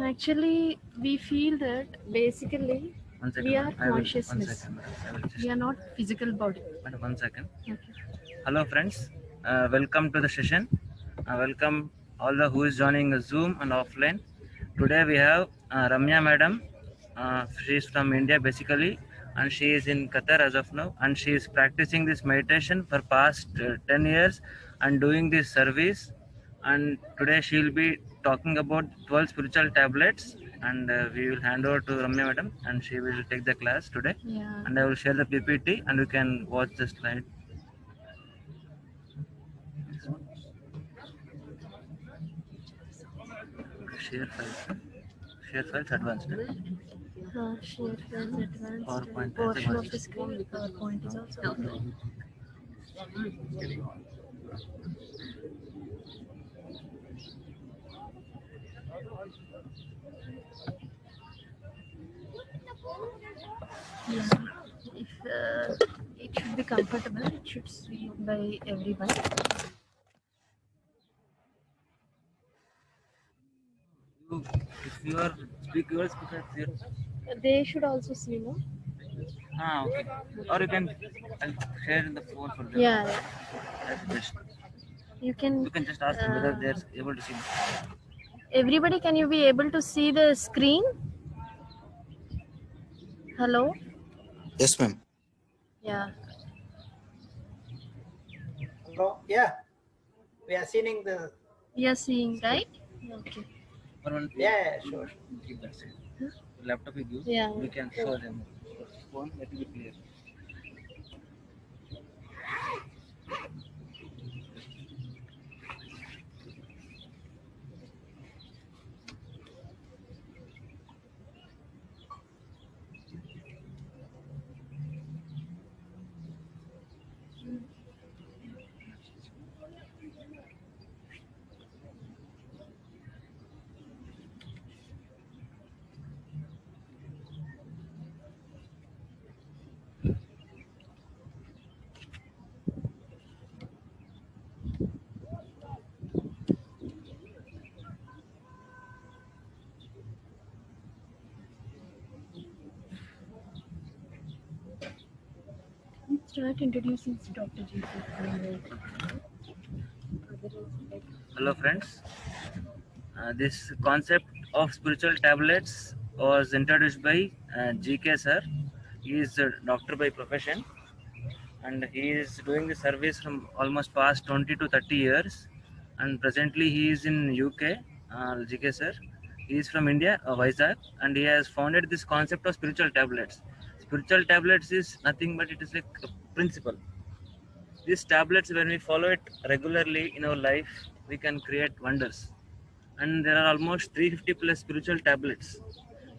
Actually, we feel that basically we are consciousness. We are not physical body. Madam, 1 second. Okay. Hello, friends. Welcome to the session. Welcome all the who is joining Zoom and offline. Today we have Ramya Madam. She is from India basically, and she is in Qatar as of now, and she is practicing this meditation for past 10 years and doing this service. And today she will be talking about 12 spiritual tablets, and we will hand over to Ramya Madam, and she will take the class today. Yeah. And I will share the PPT, and you can watch the slide. Share files. Share files advanced. Share files advanced. PowerPoint. Portion of the screen. PowerPoint is also okay. Yeah. If it should be comfortable, it should see by everyone. If you are speak yours, here. They should also see, no? Okay. Or you can I'll share in the phone for them. Yeah. That's best. You can just ask them whether they're able to see. Everybody, can you be able to see the screen? Hello? Yes, ma'am. Yeah. Hello? Yeah. We are seeing the. We are seeing, right? Okay. Yeah, sure. Keep that side. Laptop with you. Yeah. We can show them. Phone, let it be clear. Start introducing Dr. G. Hello, friends. This concept of spiritual tablets was introduced by GK sir. He is a doctor by profession, and he is doing the service from almost past 20 to 30 years. And presently, he is in UK. GK sir. He is from India, Vizag, and he has founded this concept of spiritual tablets. Spiritual tablets is nothing but it is like a principle. These tablets, when we follow it regularly in our life, we can create wonders. And there are almost 350 plus spiritual tablets.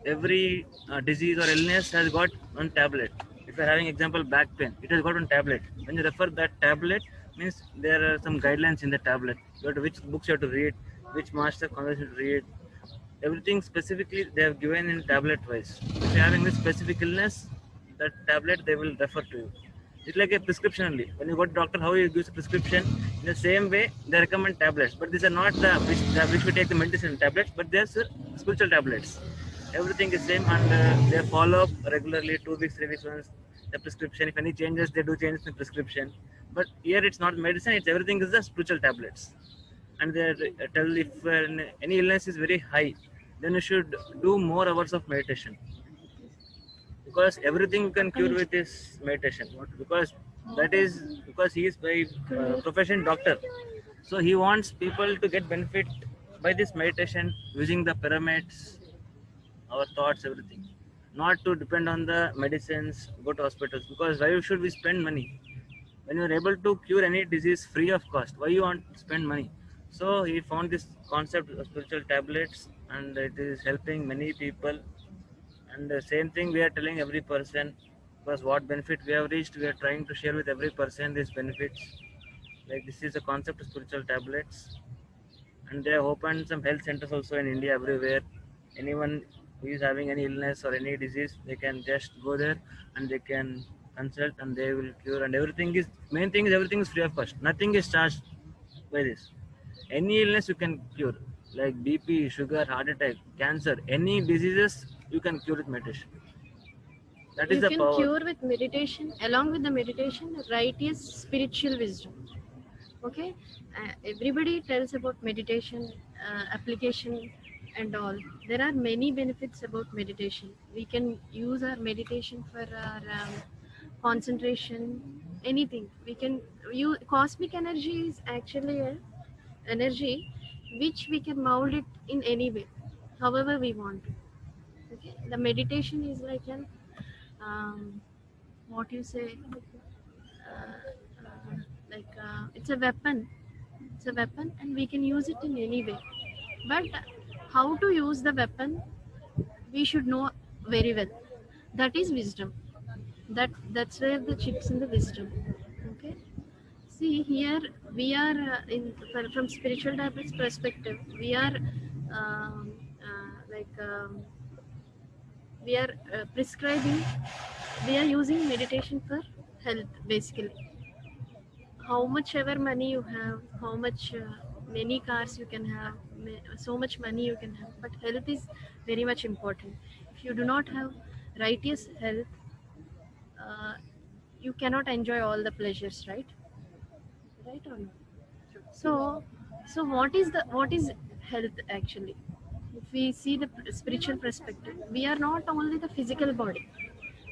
Every disease or illness has got one tablet. If you're having example back pain, it has got one tablet. When you refer that tablet, means there are some guidelines in the tablet. You have to, which books you have to read, which master conversation to read. Everything specifically they have given in tablet wise. If you're having this specific illness, that tablet they will refer to you. It's like a prescription only. When you go to doctor, how he gives a prescription, in the same way they recommend tablets. But these are not the which we take the medicine tablets, but they're spiritual tablets. Everything is same, and they follow up regularly, 2 weeks, 3 weeks once the prescription. If any changes, they do changes in the prescription. But here it's not medicine; it's everything is the spiritual tablets. And they tell if any illness is very high, then you should do more hours of meditation. Because everything you can cure with this meditation, because that is because he is by profession doctor, so he wants people to get benefit by this meditation using the pyramids, our thoughts, everything, not to depend on the medicines, go to hospitals. Because why should we spend money when you're able to cure any disease free of cost? Why you want to spend money? So he found this concept of spiritual tablets, and it is helping many people. And the same thing we are telling every person, because what benefit we have reached, we are trying to share with every person these benefits. Like this is a concept of spiritual tablets, and they have opened some health centers also in India everywhere. Anyone who is having any illness or any disease, they can just go there and they can consult and they will cure. And everything is, main thing is everything is free of cost. Nothing is charged by this. Any illness you can cure. like BP, sugar, heart attack, cancer, any diseases you can cure with meditation. That is You the can power. cure with meditation. Along with the meditation, righteous spiritual wisdom. Okay, everybody tells about meditation application and all. There are many benefits about meditation. We can use our meditation for our concentration, anything. We can use cosmic energy is actually a energy which we can mold it in any way, however we want to. Okay, the meditation is like an what you say, it's a weapon. It's a weapon, and we can use it in any way. But how to use the weapon, we should know very well. That is wisdom. That's where the chips in the wisdom. Okay. See here, we are from spiritual tablets perspective. We are um, like we are prescribing. We are using meditation for health basically. How much ever money you have, how much many cars you can have, so much money you can have, but health is very much important. If you do not have righteous health, uh, you cannot enjoy all the pleasures, right? Right or not? So what is health actually? If we see the spiritual perspective, we are not only the physical body.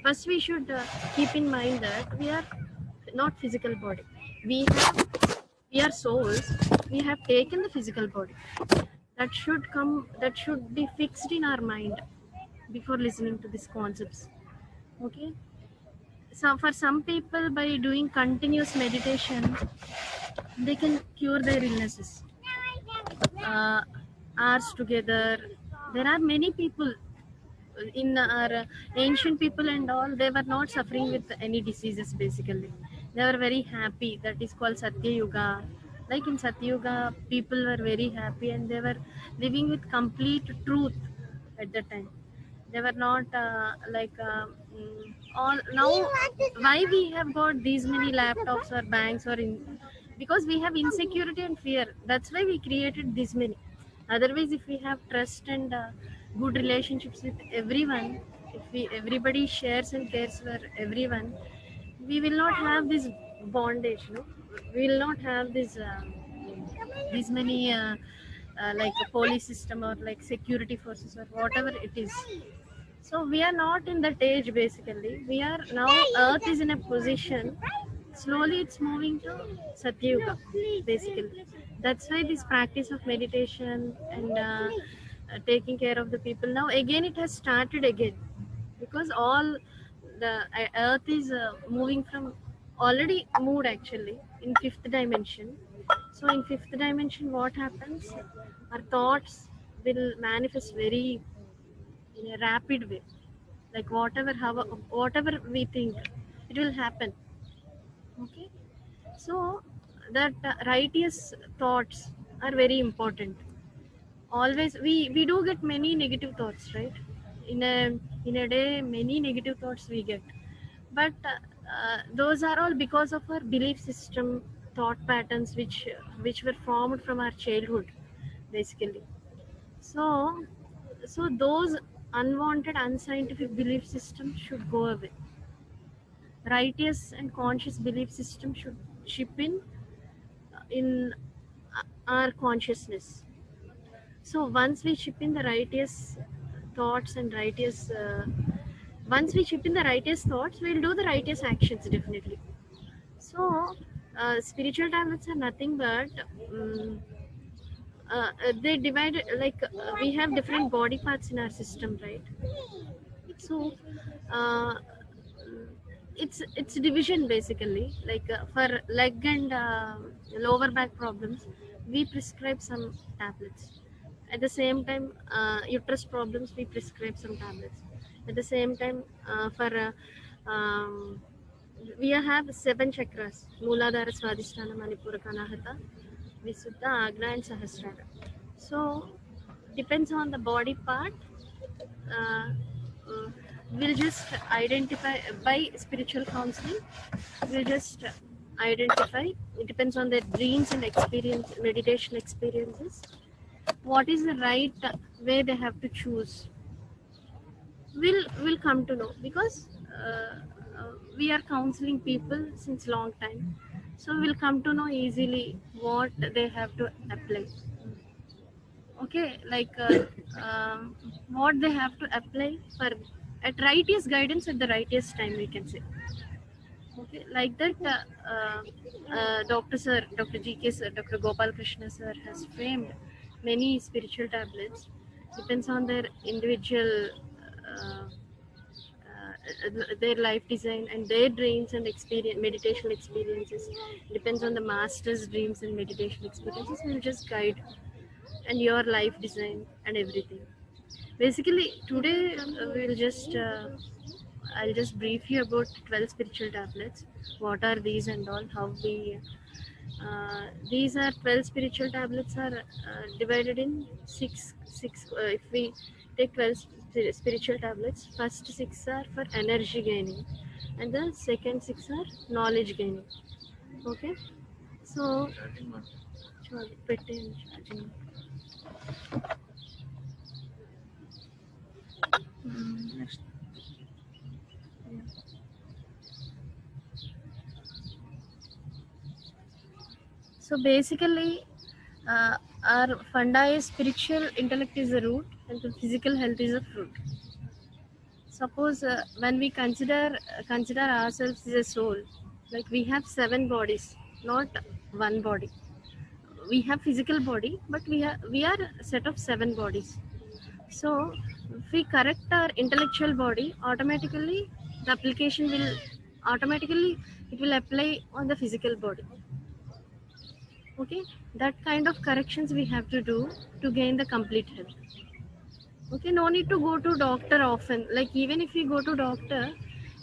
First, we should keep in mind that we are not physical body. We are souls. We have taken the physical body. That should be fixed in our mind before listening to these concepts. Okay. So for some people, by doing continuous meditation, they can cure their illnesses. Hours together. There are many people in our ancient people and all. They were not suffering with any diseases basically. They were very happy. That is called Satya Yuga. Like in Satya Yuga, people were very happy and they were living with complete truth at that time. They were not all now. Why we have got these many laptops or banks or in, because we have insecurity and fear. That's why we created this many. Otherwise, if we have trust and good relationships with everyone, if we everybody shares and cares for everyone, we will not have this bondage. No, we will not have this these many like a police system or like security forces or whatever it is. So we are not in that age basically. We are now, Earth is in a position, slowly it's moving to Satyuga basically. That's why this practice of meditation and taking care of the people, now again it has started again. Because all the Earth is moving from, already moved actually in 5th dimension. So in 5th dimension what happens? Our thoughts will manifest very in a rapid way, like whatever we think, it will happen. Okay, so that righteous thoughts are very important. Always we do get many negative thoughts, right? In a day, many negative thoughts we get, but those are all because of our belief system, thought patterns which were formed from our childhood basically. So those unwanted, unscientific belief systems should go away. Righteous and conscious belief system should chip in our consciousness. So once we chip in the righteous thoughts and righteous, once we chip in the righteous thoughts, we'll do the righteous actions definitely. So spiritual tablets are nothing but they divide, like we have different body parts in our system, right? So uh, it's division basically. Like for leg and lower back problems, we prescribe some tablets. At the same time, uterus problems, we prescribe some tablets. At the same time, we have 7 chakras: Mooladhara, Swadhisthana, Manipura, Anahata, Visuddha, Agna, and Sahasrara. So depends on the body part. Uh, uh, we'll just identify by spiritual counseling. We'll just identify. It depends on their dreams and experience, meditation experiences. what is the right way they have to choose. Will come to know, because we are counseling people since long time, so we'll come to know easily what they have to apply. Okay, like what they have to apply for at righteous guidance at the righteous time, we can say. Okay, like that, Dr. Sir, Dr. GK Sir, Dr. Gopal Krishna Sir has framed many spiritual tablets. Depends on their individual, their life design and their dreams and experience, meditation experiences. Depends on the master's dreams and meditation experiences. Will just guide and your life design and everything. Basically, today we'll just. I'll just brief you about 12 spiritual tablets. What are these and all? How we these are 12 spiritual tablets are divided in six. If we take 12 spiritual tablets, first 6 are for energy gaining, and the second 6 are knowledge gaining. Okay, so charging. Next. So basically, our funda is spiritual intellect is the root, and the physical health is a fruit. Suppose when we consider ourselves as a soul, like we have 7 bodies, not one body. We have physical body, but we are a set of 7 bodies. So if we correct our intellectual body, automatically the application will it will apply on the physical body. Okay, that kind of corrections we have to do to gain the complete health. Okay, no need to go to doctor often. Like even if we go to doctor,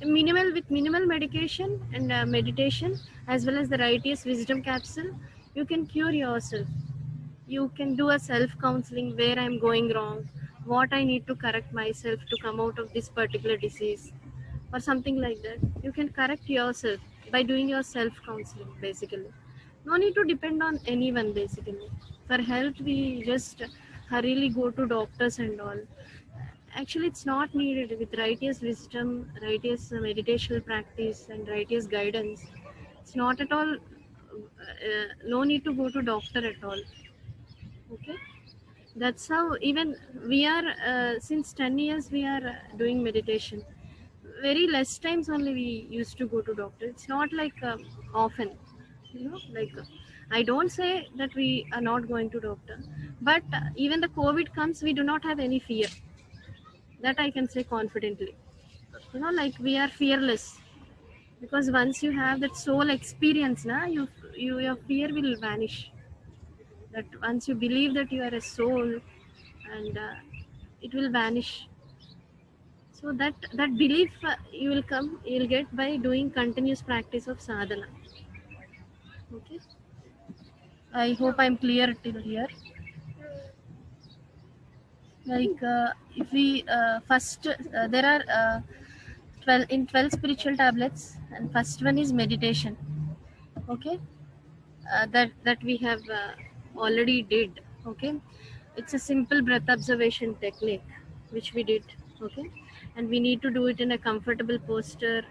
minimal medication and meditation, as well as the righteous wisdom capsule, you can cure yourself. You can do a self counseling, where I'm going wrong, what I need to correct myself to come out of this particular disease, or something like that. You can correct yourself by doing your self counseling, basically. No need to depend on anyone, basically. For health, we just hurriedly go to doctors and all. Actually, it's not needed. With righteous wisdom, righteous meditational practice, and righteous guidance, it's not at all, no need to go to doctor at all. Okay, that's how even we are, since 10 years we are doing meditation. Very less times only we used to go to doctor. It's not like often, like I don't say that we are not going to doctor, but even the COVID comes, we do not have any fear. That I can say confidently. Like we are fearless, because once you have that soul experience, your fear will vanish. That once you believe that you are a soul, and it will vanish. So that belief you'll get by doing continuous practice of sadhana. Okay, I hope I'm clear till here. Like if we first there are 12 spiritual tablets, and first one is meditation. Okay, that we have already did. Okay, it's a simple breath observation technique which we did. Okay, and we need to do it in a comfortable posture,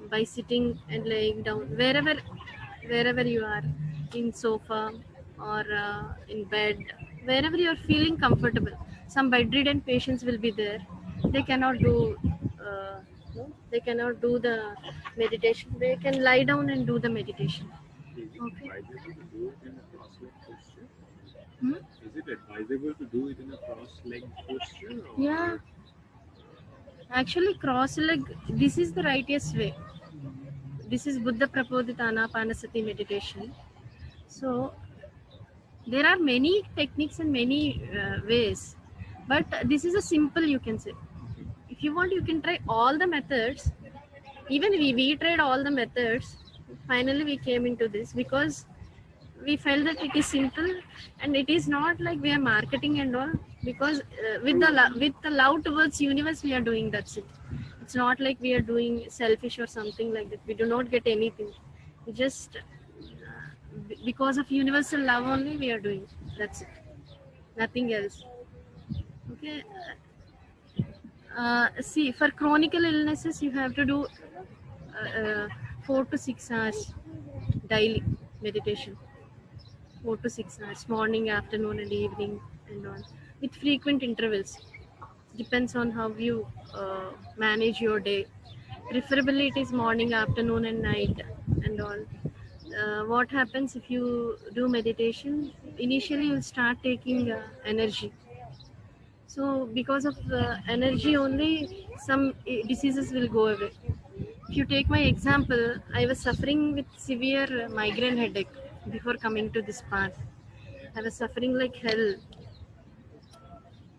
by sitting and laying down, wherever you are, in sofa or in bed, wherever you are feeling comfortable. Some bedridden patients will be there, they cannot do they cannot do the meditation. They can lie down and do the meditation. Okay. Is it advisable to do it in a cross-legged posture? Or Yeah, actually cross leg, this is the righteous way. This is Buddha Prapodita Anapanasati meditation. So there are many techniques and many ways, but this is a simple, you can say. If you want, you can try all the methods. Even we tried all the methods. Finally we came into this because we felt that it is simple, and it is not like we are marketing and all, because with the love towards universe we are doing. That's it. It's not like we are doing selfish or something like that. We do not get anything. We just because of universal love only we are doing. That's it. nothing else. Okay. See, for chronic illnesses, you have to do 4 to 6 hours daily meditation. 4 to 6 hours, morning, afternoon, and evening, and on, with frequent intervals. Depends on how you manage your day. Preferably, it is morning, afternoon, and night, and all. What happens if you do meditation? Initially, you'll start taking energy. So, because of energy only, some diseases will go away. If you take my example, I was suffering with severe migraine headache before coming to this path. I was suffering like hell.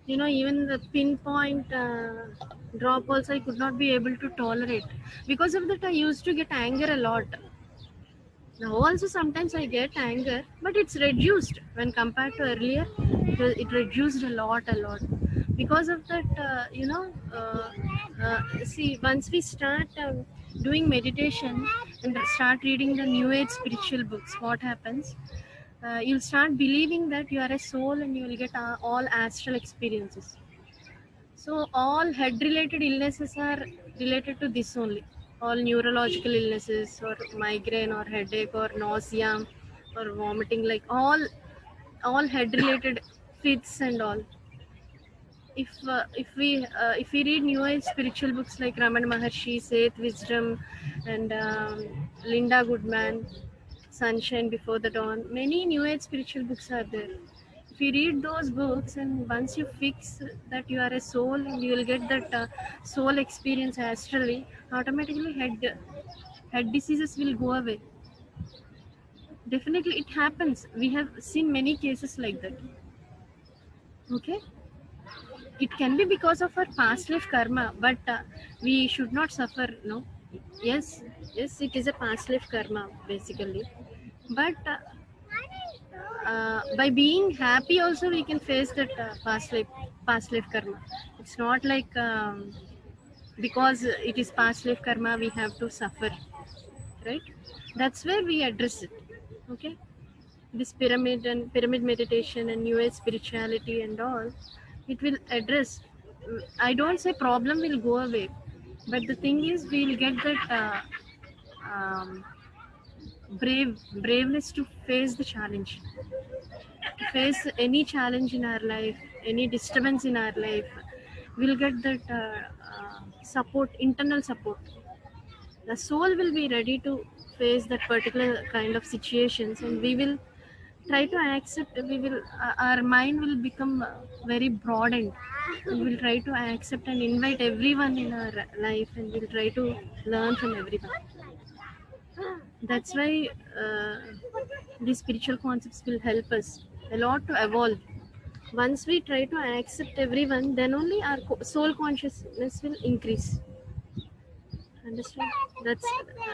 You know, even the pinpoint drop also I could not be able to tolerate. Because of that, I used to get anger a lot. Now also sometimes I get anger, but it's reduced when compared to earlier. It reduced a lot. Because of that, see, once we start doing meditation and start reading the New Age spiritual books, what happens? You'll start believing that you are a soul and you will get all astral experiences. So all head related illnesses are related to this only. All neurological illnesses or migraine or headache or nausea or vomiting, like all head related fits and all. If we read New Age spiritual books like Raman Maharshi, Seth Wisdom, and Linda Goodman, Sunshine Before the Dawn, many New Age spiritual books are there. If you read those books and once you fix that you are a soul and you will get that soul experience astrally, automatically head diseases will go away. Definitely it happens. We have seen many cases like that. Okay. It can be because of our past life karma, but we should not suffer. No. Yes, it is a past life karma basically, but by being happy also we can face that past life karma. It's not like because it is past life karma we have to suffer, right? That's where we address it. Okay, this pyramid meditation and New Age spirituality and all, it will address. I don't say problem will go away, but the thing is we'll get that braveness to face the challenge, to face any challenge in our life, any disturbance in our life. We'll get that support, internal support. The soul will be ready to face that particular kind of situations, and we will try to accept. Our mind will become very broadened, and we'll try to accept and invite everyone in our life, and we'll try to learn from everyone. That's why these spiritual concepts will help us a lot to evolve. Once we try to accept everyone, then only our soul consciousness will increase. Understand? That's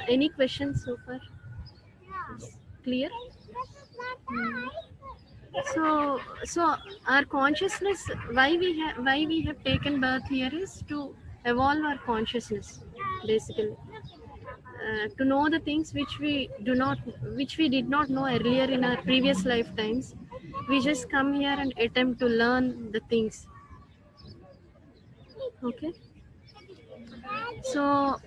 any questions so far? It's clear? So our consciousness, why we have taken birth here is to evolve our consciousness, basically. To know the things which we did not know earlier in our previous lifetimes. We just come here and attempt to learn the things. Okay. So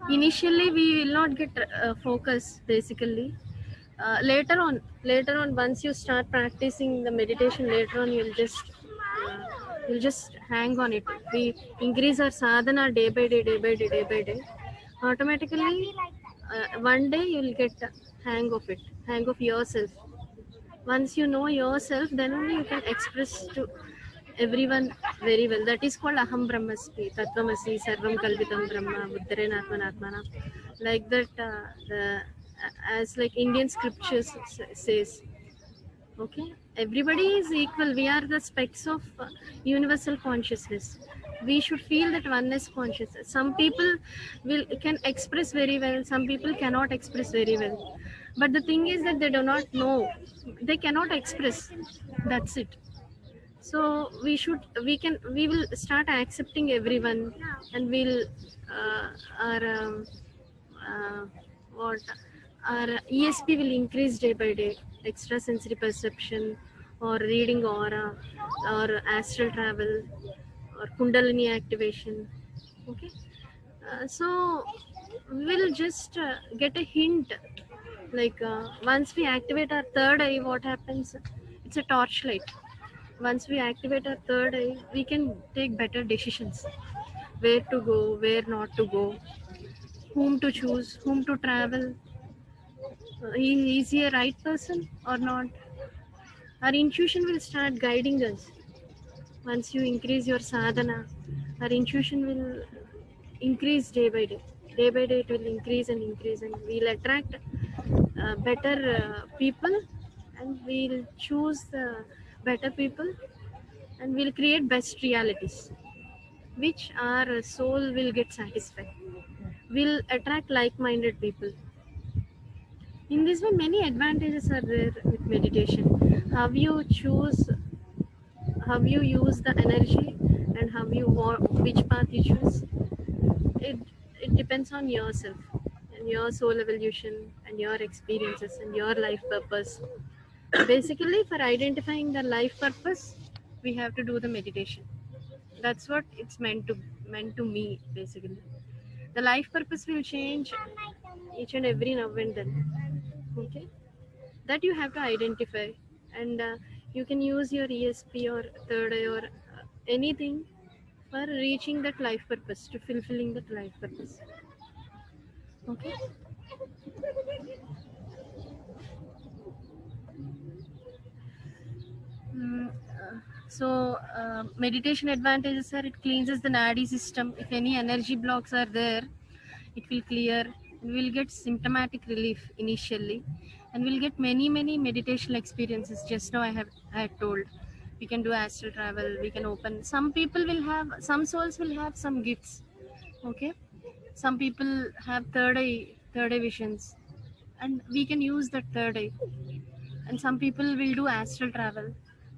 initially we will not get focus basically. Later on, once you start practicing the meditation, later on you'll just hang on it. We increase our sadhana day by day. Automatically, one day you'll get hang of yourself. Once you know yourself, then only you can express to everyone very well. That is called Aham Brahmasmi, Tattvamasi, Sarvam Kalvitam Brahma, Buddharen Atmanatmana. Like that, as like Indian scriptures says. Okay, everybody is equal. We are the specks of universal consciousness. We should feel that oneness consciousness. Some people can express very well. Some people cannot express very well. But the thing is that they do not know. They cannot express. That's it. So we will start accepting everyone, and we'll our ESP will increase day by day. extrasensory perception, or reading aura, or astral travel, or kundalini activation. Okay, so we'll just get a hint. Like once we activate our third eye, what happens? It's a torchlight. Once we activate our third eye, we can take better decisions. Where to go, where not to go, whom to choose, whom to travel. Is he a right person or not? Our intuition will start guiding us. Once you increase your sadhana, our intuition will increase day by day. Day by day, it will increase, and we'll attract better people, and we'll choose the better people, and we'll create best realities, which our soul will get satisfied. We'll attract like-minded people. In this way, many advantages are there with meditation. How you choose, how you use the energy, and how you which path you choose. It depends on yourself and your soul evolution and your experiences and your life purpose. Basically, for identifying the life purpose, we have to do the meditation. That's what it's meant to me. Basically, the life purpose will change each and every now and then. Okay, that you have to identify, and you can use your ESP or third eye or anything for reaching that life purpose, to fulfilling that life purpose. Okay. So meditation advantages are, it cleanses the nadi system. If any energy blocks are there, it will clear, and we'll get symptomatic relief initially, and we'll get many meditation experiences. Just now I had told, we can do astral travel, we can open, some people will have, some souls will have some gifts. Okay, some people have third eye visions, and we can use that third eye. And some people will do astral travel,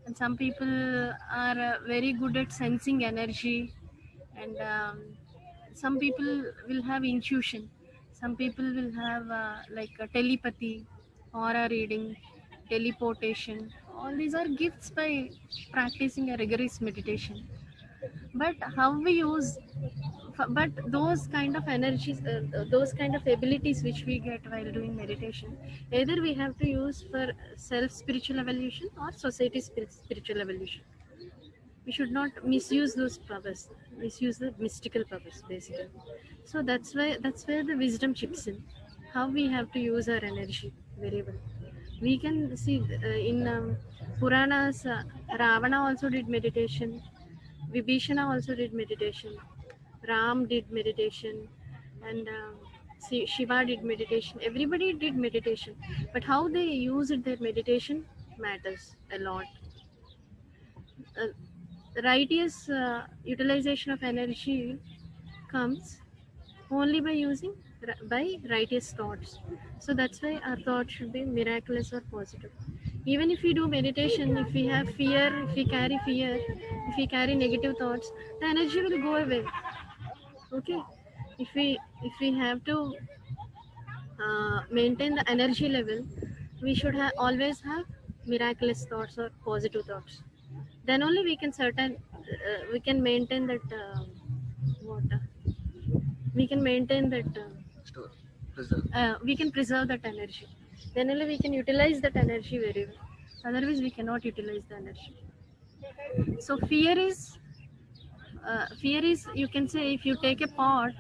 and some people are very good at sensing energy, and some people will have intuition, some people will have like telepathy, aura reading, teleportation. All these are gifts by practicing a rigorous meditation. But how we use, but those kind of energies, those kind of abilities which we get while doing meditation, either we have to use for self spiritual evolution or society spiritual evolution. We should not misuse those powers, misuse the mystical powers basically. So that's where the wisdom chips in, how we have to use our energy very well. We can see in Puranas, Ravana also did meditation, Vibhishana also did meditation, Ram did meditation, and Shiva did meditation. Everybody did meditation, but how they used their meditation matters a lot. Righteous utilization of energy comes only by using by righteous thoughts. So that's why our thoughts should be miraculous or positive. Even if we do meditation, if we have fear, if we carry fear, if we carry negative thoughts, the energy will go away. Okay, if we have to maintain the energy level, we should always have miraculous thoughts or positive thoughts. Then only we can we can maintain that we can maintain that we can preserve that energy. Then only we can utilize that energy very well. Otherwise, we cannot utilize the energy. So fear is, you can say, if you take a pot,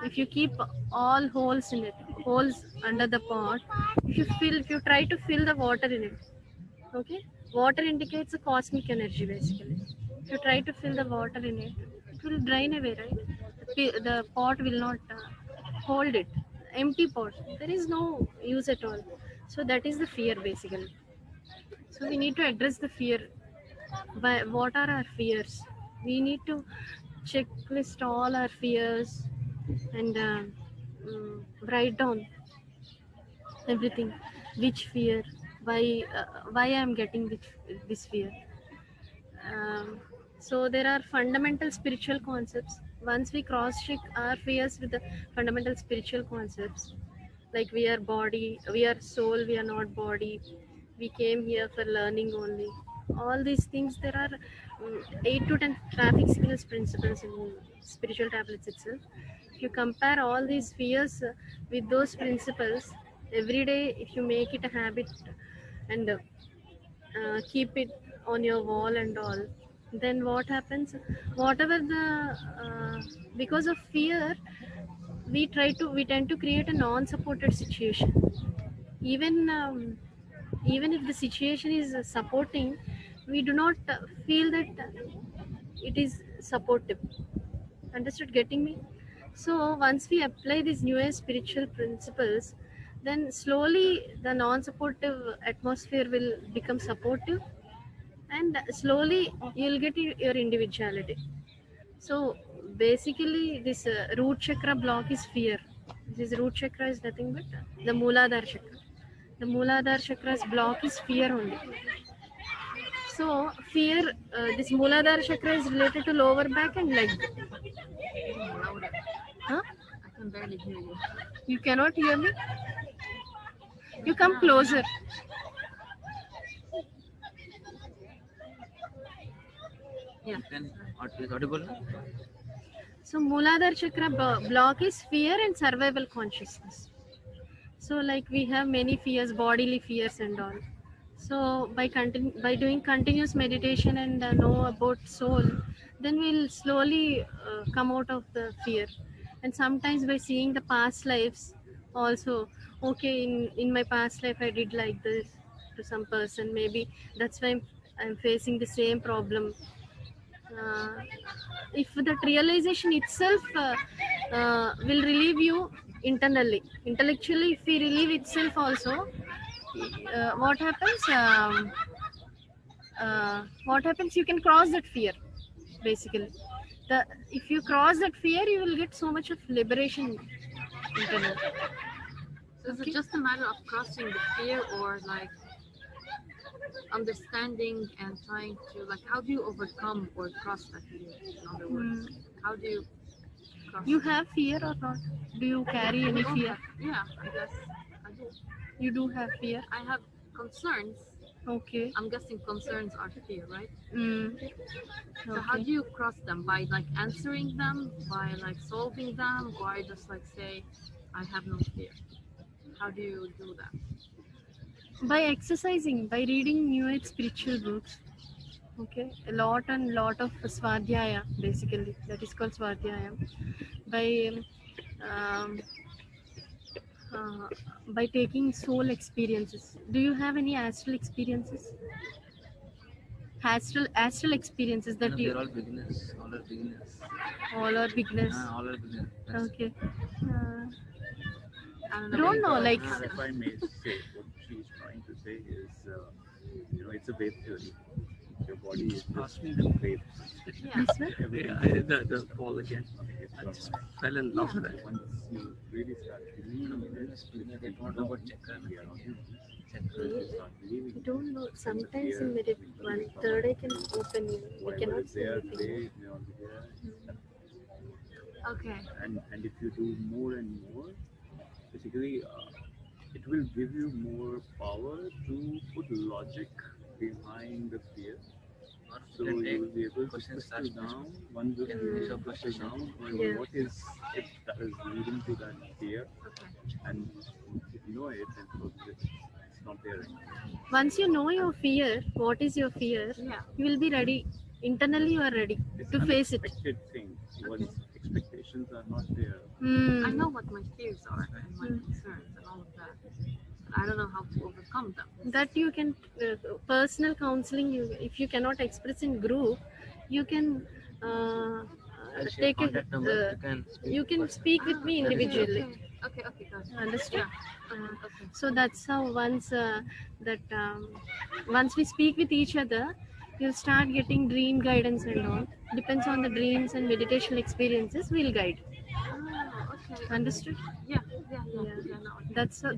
if you keep all holes in it, holes under the pot, if you try to fill the water in it, okay, water indicates a cosmic energy basically. If you try to fill the water in it, it will drain away, right? The pot will not hold it. Empty pot, there is no use at all. So that is the fear basically. So we need to address the fear. By what are our fears? We need to checklist all our fears and write down everything. Which fear? Why I am getting this fear? So there are fundamental spiritual concepts. Once we cross-check our fears with the fundamental spiritual concepts, like we are body, we are soul, we are not body, we came here for learning only. All these things, there are 8 to 10 traffic signals principles in spiritual tablets itself. If you compare all these fears with those principles, every day if you make it a habit and keep it on your wall and all, then what happens, whatever the because of fear, we tend to create a non-supported situation. Even if the situation is supporting, we do not feel that it is supportive. Understood? Getting me? So once we apply these new age spiritual principles, then slowly the non-supportive atmosphere will become supportive, and slowly you'll get your individuality. So basically, this root chakra block is fear. This root chakra is nothing but the Mooladhara chakra. The Mooladhara chakra's block is fear only. So fear, this Mooladhara chakra is related to lower back and leg. Huh? I can barely hear you. You cannot hear me? You come closer. Yeah. Then is audible? So Mooladhara chakra block is fear and survival consciousness. So like we have many fears, bodily fears and all. So by doing continuous meditation and know about soul, then we'll slowly come out of the fear. And sometimes by seeing the past lives also, okay, in my past life I did like this to some person, maybe that's why I'm facing the same problem. If that realization itself will relieve you internally, intellectually, if we relieve itself also, what happens? What happens? You can cross that fear. Basically, if you cross that fear, you will get so much of liberation internally. So is it just a matter of crossing the fear, or like understanding and trying to, like, how do you overcome or cross that fear? In other words, how do you cross You it? have fear or not? Do you carry any Oh, fear? yeah, I guess I do. You do have fear. I have concerns. Okay. I'm guessing concerns are fear, right? Mm. So how Okay. do you cross them? By like answering them, by like solving them, or I just like say, I have no fear? How do you do that? By exercising, by reading new age spiritual books. Okay, a lot of swadhyaya, basically that is called swadhyaya. Um, uh, by taking soul experiences. Do you have any astral experiences? Astral experiences that No, you they're all beginners. All are beginners. all are beginners. All are beginners. That's- Okay. I don't Don't know, like If I may say, what she's trying to say is, it's a wave theory. Your body is just waves. Yeah. this one. Everything. the fall again. I just fell in love with that. Once you really start believing in it, They don't know about chakra. we are not humans. Chakra. You start believing I it. don't know. Sometimes in minute 1/3 I can open you. I Whatever cannot is see there anything. today, it may not be there. Okay. And if you do more and more, basically, it will give you more power to put logic behind the fear. So Then you will be able to questions settle asked. down once the Can fear finish our settles question. down on Yeah. what is it that is leading to that fear, Okay. and if you know it, then it's not there anymore. Once you know your fear, what is your fear, Yeah. you will be ready. Internally, you are ready It's to face it. unexpected thing. One's expectations are not there. I know what my fears are and my concerns and all of that. But I don't know how to overcome them. That you can personal counseling. If you cannot express in group, you can I'll share take contact number. you can speak with me individually. Okay, got it. Understood? Okay. So that's how once once we speak with each other, you'll start getting dream guidance and all. Depends on the dreams and meditation experiences, we'll guide. Oh, okay. Understood? Yeah, no.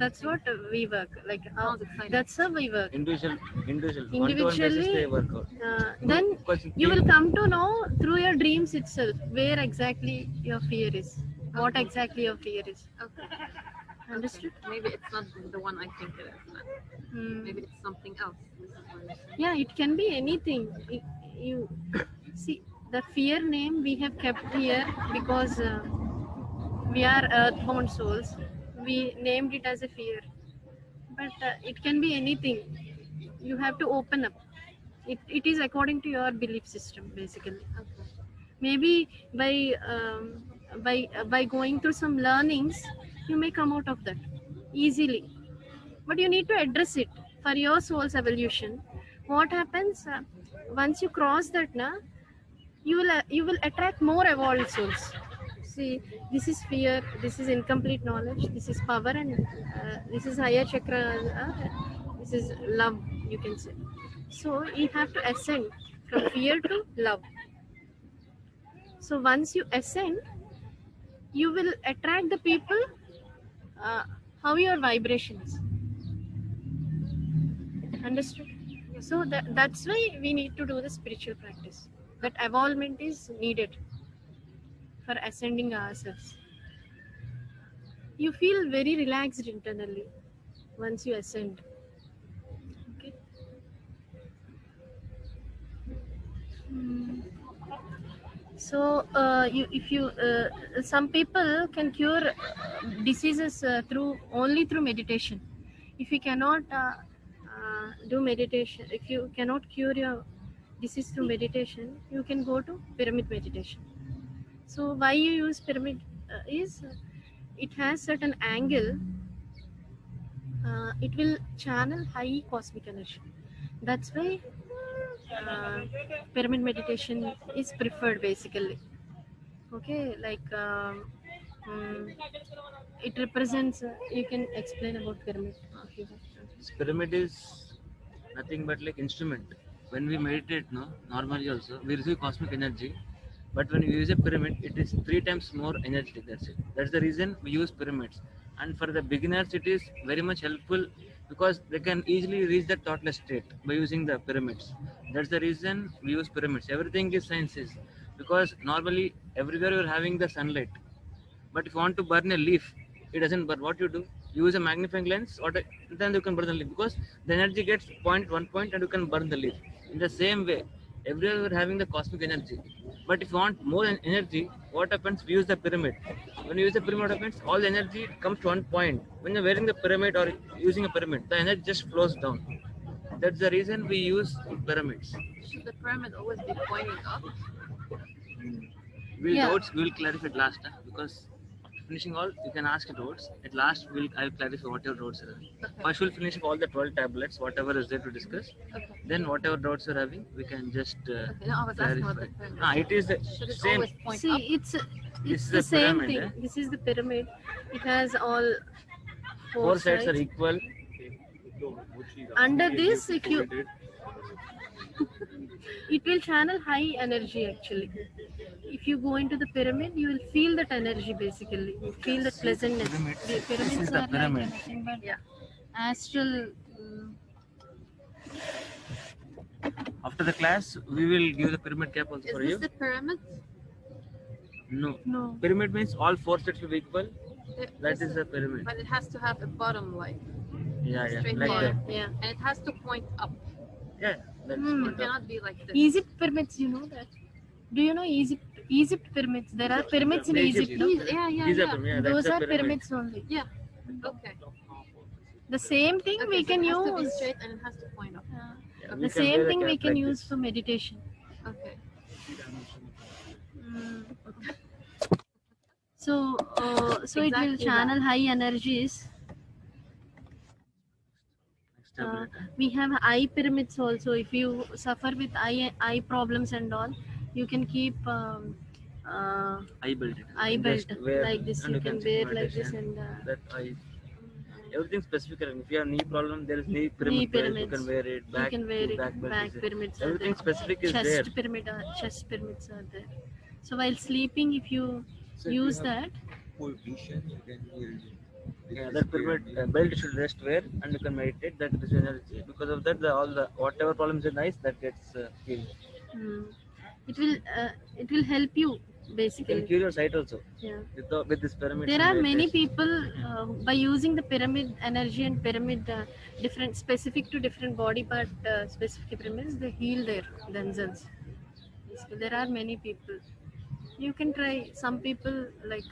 That's what we work like. Sounds exciting. That's how we work. Individual. One-to-one Individually, basis they work out. Then Because you will come to know through your dreams itself where exactly your fear is, what exactly your fear is. Okay. Understood? Okay. Maybe it's not the one I think it is. Then. Hmm. Maybe it's something else. This is what you're saying. Yeah, it can be anything. You see, the fear name we have kept here because we are earthbound souls. We named it as a fear, but it can be anything. You have to open up. It is according to your belief system, basically. Okay. Maybe by going through some learnings, you may come out of that easily. But you need to address it for your soul's evolution. What happens once you cross that? You will attract more evolved souls. See, this is fear, this is incomplete knowledge, this is power, and this is higher chakra, this is love, you can say. So you have to ascend from fear to love. So once you ascend, you will attract the people how your vibrations. Understood? So that's why we need to do the spiritual practice. That evolvement is needed for ascending ourselves. You feel very relaxed internally once you ascend. Okay. So some people can cure diseases only through meditation. If you cannot do meditation, if you cannot cure your disease through meditation, you can go to pyramid meditation. So why you use pyramid is it has certain angle. It will channel high cosmic energy. That's why pyramid meditation is preferred, basically. Okay, like it represents. You can explain about pyramid. This pyramid is nothing but like instrument. When we meditate, normally also we receive cosmic energy, but when we use a pyramid, it is 3 times more energetic. That's it. That's the reason we use pyramids. And for the beginners, it is very much helpful because they can easily reach the thoughtless state by using the pyramids. That's the reason we use pyramids. Everything is sciences because normally everywhere you're having the sunlight, but if you want to burn a leaf, it doesn't burn. What you do? You use a magnifying lens, or then you can burn the leaf because the energy gets point one point and you can burn the leaf. In the same way, everywhere we're having the cosmic energy. But if you want more energy, what happens? We use the pyramid. When you use the pyramid, what happens? All the energy comes to one point. When you're wearing the pyramid or using a pyramid, the energy just flows down. That's the reason we use pyramids. Should the pyramid always be pointing up? Doubts we will clarify at last, because after finishing all, you can ask doubts. At last, I will clarify what your doubts are. Okay. First, we'll finish all the 12 tablets, whatever is there to discuss. Okay. Then, whatever doubts you're having, we can just Okay. No, I was asking about clarify. the pyramid. It is the Should it same. always point See, up? it's This is the the same pyramid, thing. This is the pyramid. It has all Four sides are equal. Under this, if you it will channel high energy actually. If you go into the pyramid, you will feel that energy basically. You feel that pleasantness. Pyramid. The pyramids This is the are pyramid. like anything but astral. After the class, we will give the pyramid cap also Is for this you. the pyramid? No. No. Pyramid means all 4 sides will be equal. That is the pyramid. But it has to have a bottom, like, Yeah, straight like line. that. Yeah. And it has to point up. Yeah, that's Hmm. It point up. cannot be like this. Egypt pyramids, you know that? Do you know Egypt pyramids? There are pyramids in Egypt, Egypt. Yeah, yeah, These are yeah. pyramid. Yeah, that's Those the are pyramid. pyramids only. Yeah. Okay. The same thing Okay, we so can it has to be use. straight and it has to point up. Yeah, The we can same wear thing we cap can like use this. for meditation. Okay. So it will Exactly channel high energies. Next tablet. We have eye pyramids also. If you suffer with eye problems and all, you can keep Eye belt. eye belt Just wear like this. and You can check wear like this meditation. and That eye. Everything specific. If you have knee problem, there is knee pyramid. Knee belt. You pyramids. can wear it. Back, you can wear it. back belt Back is there. pyramids are Everything there. specific is there. Chest pyramids are there. So while sleeping, if you use that, Poor vision, then you'll Yeah, that pyramid belt should rest where, and you can meditate. That is energy. Because of that, all the whatever problems in eyes that gets healed. it will help you can basically. cure your sight also Yeah. with this pyramid. There are many people by using the pyramid energy and pyramid different specific to different body part specific pyramids, they heal themselves. So there are many people. You can try. Some people like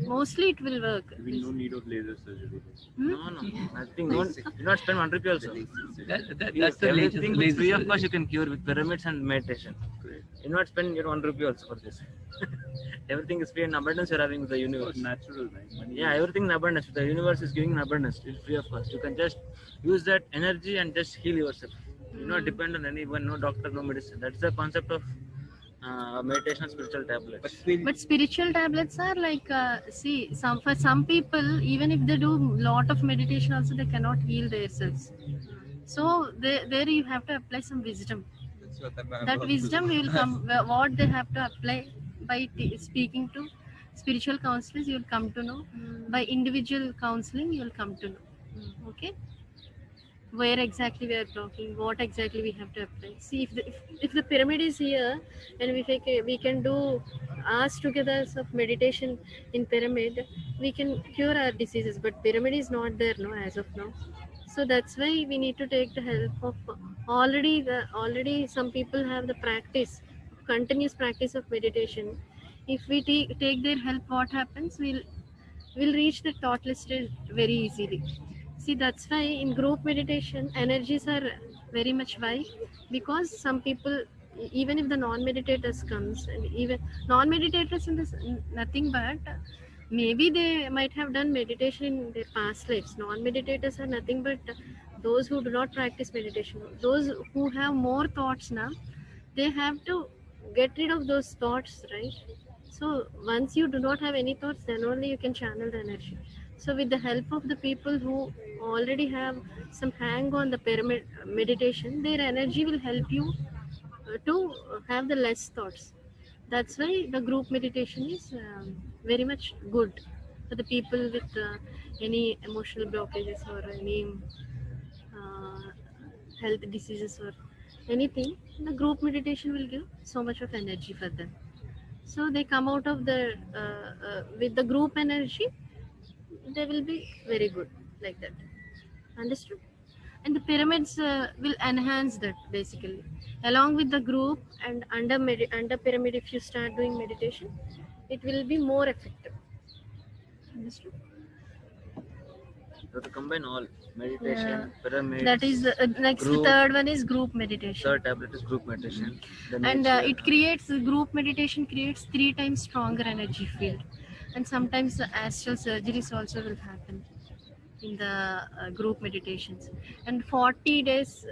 mostly it will work. We no need of laser surgery. No, nothing. Do not spend 1 rupee also. That's the Everything with free of laser. cost you can cure with pyramids and meditation. Great. You not spend your 1 rupee also for this. Everything is free in abundance you're having with the universe. Natural, right? Money Yeah, is- everything in abundance. The universe is giving in abundance. It's free of cost. You can just use that energy and just heal yourself. You not depend on anyone, no doctor, no medicine. That's the concept of meditation and spiritual tablets. But spiritual tablets are like see for some people, even if they do lot of meditation also they cannot heal themselves. So there you have to apply some wisdom. That wisdom will come what they have to apply by speaking to spiritual counselors. You'll come to know. By individual counseling you'll come to know. Okay, where exactly we are talking, what exactly we have to apply. See, if the pyramid is here and we can do hours together of meditation in pyramid, we can cure our diseases. But pyramid is not there, no, as of now. So that's why we need to take the help of already some people have the practice, continuous practice of meditation. If we take their help, what happens? We'll reach the thoughtless state very easily. See, that's why in group meditation, energies are very much high, because some people, even if the non-meditators comes, and even non-meditators in this nothing but maybe they might have done meditation in their past lives. Non-meditators are nothing but those who do not practice meditation. Those who have more thoughts now, they have to get rid of those thoughts, right? So once you do not have any thoughts, then only you can channel the energy. So with the help of the people who already have some hang on the pyramid meditation, their energy will help you to have the less thoughts. That's why the group meditation is very much good for the people with any emotional blockages or any health diseases or anything. The group meditation will give so much of energy for them. So they come out of the with the group energy, they will be very good like that. Understood? And the pyramids will enhance that basically. Along with the group and under pyramid, if you start doing meditation, it will be more effective. Understood? You have to combine all meditation, pyramid. That is next. The group. third one is group meditation. Third tablet is group meditation. Then And it's, it creates group meditation creates 3 times stronger energy field, and sometimes the astral surgeries also will happen in the group meditations. And 40 days,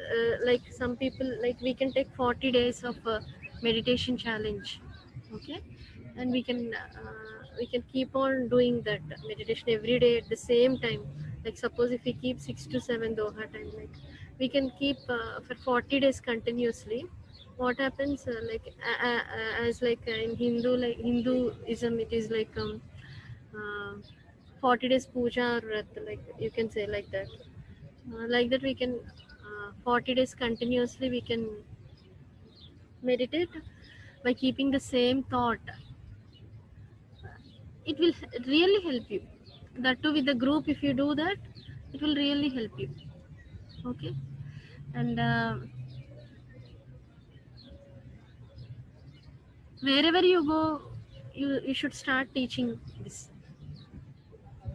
like some people, like we can take 40 days of meditation challenge, okay, and we can keep on doing that meditation every day at the same time. Like suppose if we keep 6 to 7 Doha time, like we can keep for 40 days continuously. What happens as like in Hinduism, it is like 40 days puja or vrat, like you can say like that. Like that we can 40 days continuously we can meditate by keeping the same thought. It will really help you. That too with the group, if you do that, it will really help you. Okay. And wherever you go, you should start teaching this.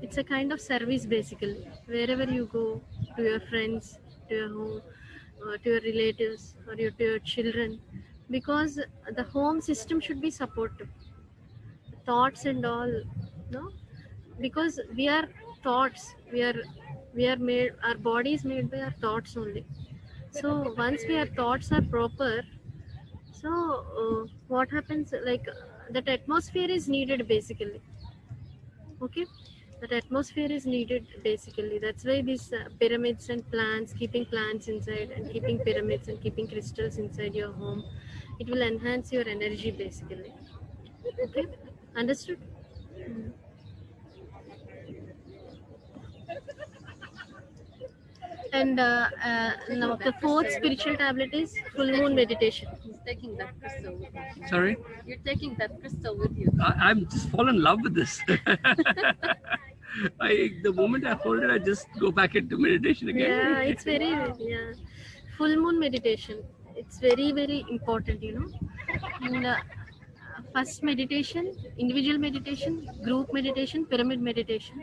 It's a kind of service basically. Wherever you go, to your friends, to your home, to your relatives, or to your children, because the home system should be supportive. Thoughts and all, no, because we are thoughts. We are made. Our body is made by our thoughts only. So once our thoughts are proper, so what happens? Like that atmosphere is needed basically. Okay. That atmosphere is needed basically. That's why these pyramids and plants, keeping plants inside and keeping pyramids and keeping crystals inside your home, it will enhance your energy basically. Okay, understood? And now the fourth spiritual tablet is full moon meditation. taking that crystal with you. Sorry, You're taking that crystal with you. I'm just fallen in love with this. The moment I hold it, I just go back into meditation again. Yeah, it's very full moon meditation. It's very very important, you know. And, first meditation, individual meditation, group meditation, pyramid meditation.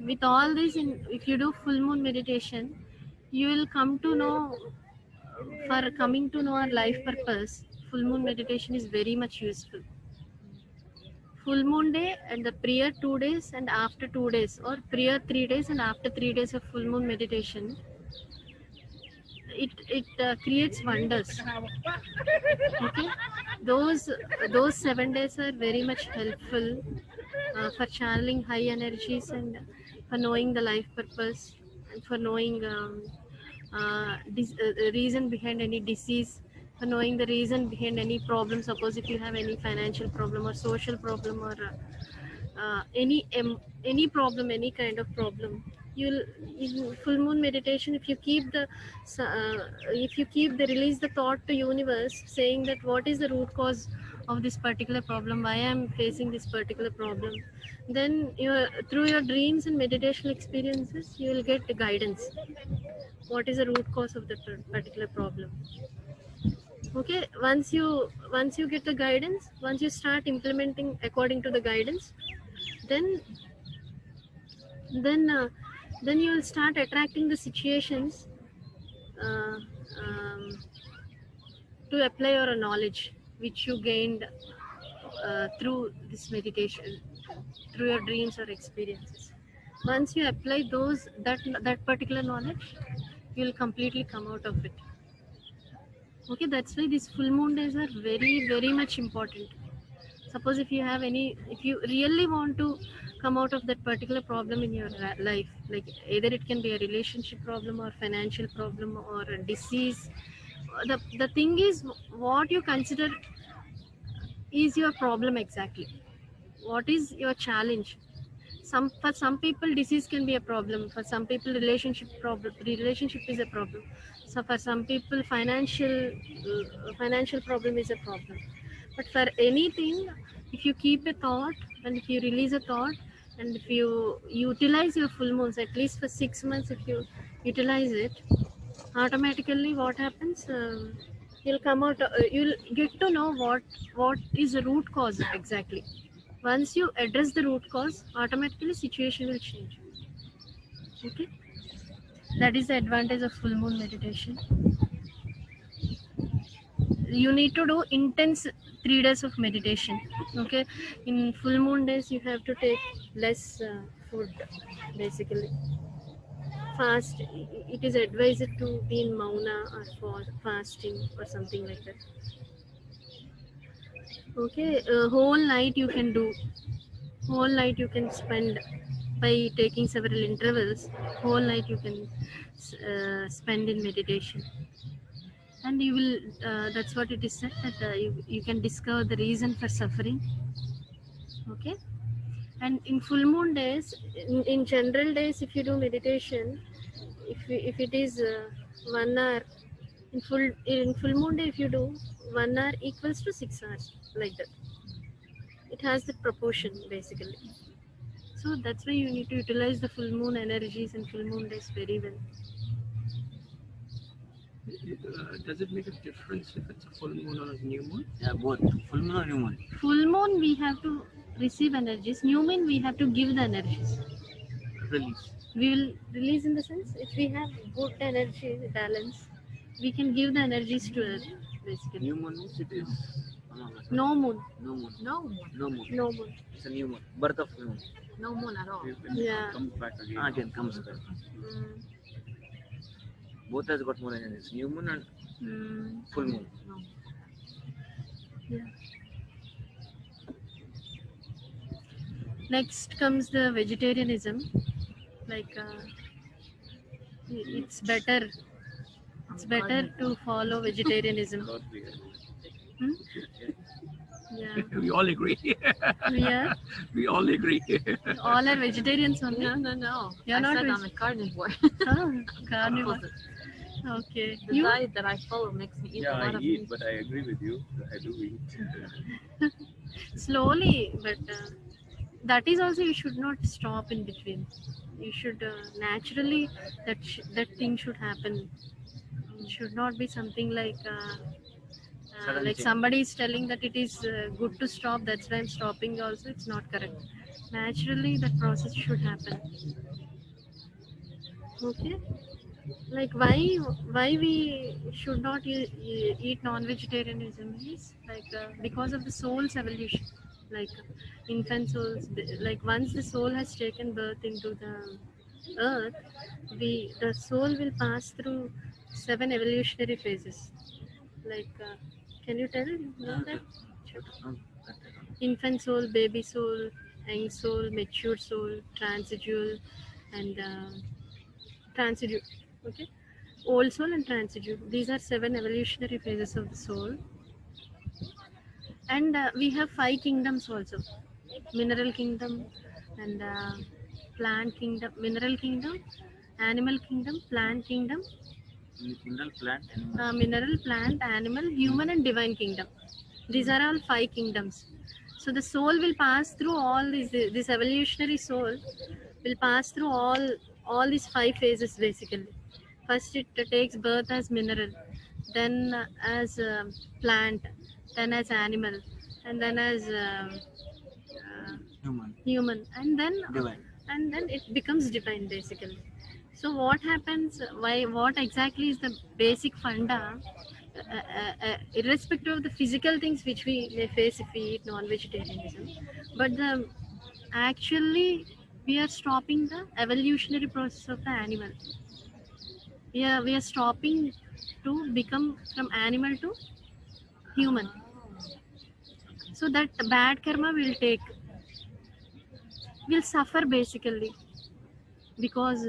With all this, if you do full moon meditation, you will come to know. For coming to know our life purpose, full moon meditation is very much useful. Full moon day and the prior 2 days and after 2 days, or prior 3 days and after 3 days of full moon meditation, it creates wonders. Okay, those 7 days are very much helpful for channeling high energies and for knowing the life purpose and for knowing reason behind any disease, for knowing the reason behind any problem. Suppose if you have any financial problem or social problem or any problem, any kind of problem, you'll in full moon meditation, if you keep the release the thought to universe saying that what is the root cause of this particular problem, why I am facing this particular problem, then through your dreams and meditation experiences you will get guidance. What is the root cause of that particular problem? Okay, once you get the guidance, once you start implementing according to the guidance, then you will start attracting the situations to apply your knowledge which you gained through this meditation, through your dreams or experiences. Once you apply that particular knowledge, you will completely come out of it. Okay, that's why these full moon days are very very much important. Suppose if you really want to come out of that particular problem in your life, like either it can be a relationship problem or financial problem or a disease, the thing is what you consider is your problem exactly. What is your challenge? For some people disease can be a problem, for some people relationship is a problem, so for some people financial problem is a problem. But for anything, if you keep a thought and if you release a thought and if you utilize your full moons at least for 6 months, if you utilize it, automatically what happens, you'll come out, you'll get to know what is the root cause exactly. Once you address the root cause, automatically situation will change. Okay, that is the advantage of full moon meditation. You need to do intense 3 days of meditation. Okay, in full moon days you have to take less food, basically fast. It is advised to be in mauna or fasting or something like that. Okay, whole night you can spend by taking several intervals. Whole night you can spend in meditation, and you will that's what it is said, that you can discover the reason for suffering. Okay, and in full moon days, in general days, if you do meditation, if it is 1 hour, in full moon day if you do 1 hour equals to 6 hours, like that. It has the proportion basically. So that's why you need to utilize the full moon energies and full moon days very well. Does it make a difference if it's a full moon or a new moon? Yeah, both. Full moon or new moon? Full moon we have to receive energies. New moon we have to give the energies. Release. We will release in the sense, if we have good energy balance, we can give the energies to earth basically. New moon means it is. No moon. No moon. No moon. No moon. No moon. It's a new moon. Birth of new moon. No moon at all. Yeah. Comes back again. Again comes back. Both has got more energies. New moon and full moon. No. Yeah. Next comes the vegetarianism. Like it's better to follow vegetarianism. Not real. Hmm? Yeah. We all agree. Yeah. We all agree. All are vegetarians only. No. You're I not said veg- I'm a carnivore. Oh, carnivore. Okay. The You diet that I follow makes me eat a Yeah, lot I of eat, meat. but I agree with you. I do eat. slowly, but that is also you should not stop in between. You should naturally that thing should happen. It should not be something Sudden like change. somebody is telling that it is good to stop. That's why I'm stopping. Also, it's not correct. Naturally, that process should happen. Okay. Like why we should not eat non-vegetarianism is like because of the soul's evolution. Like infant souls, like once the soul has taken birth into the earth, the soul will pass through 7 evolutionary phases. Like can you tell know that? Infant soul, baby soul, young soul, mature soul, transidual, and transidual. Okay, old soul and transidual. These are 7 evolutionary phases of the soul, and we have 5 kingdoms also: mineral kingdom, and plant kingdom, mineral kingdom, animal kingdom, plant kingdom, Mineral, plant, animal. mineral, plant, animal, human, and divine kingdom. These are all 5 kingdoms. So the soul will pass through all these. This evolutionary soul will pass through all these 5 phases basically. First, it takes birth as mineral, then as plant, then as animal, and then as Human. human, and Divine. then it becomes divine basically. So what happens? Why? What exactly is the basic funda? Irrespective of the physical things which we may face if we eat non-vegetarianism, but the actually we are stopping the evolutionary process of the animal. Yeah, we are stopping to become from animal to human. So that bad karma will take, will suffer basically, because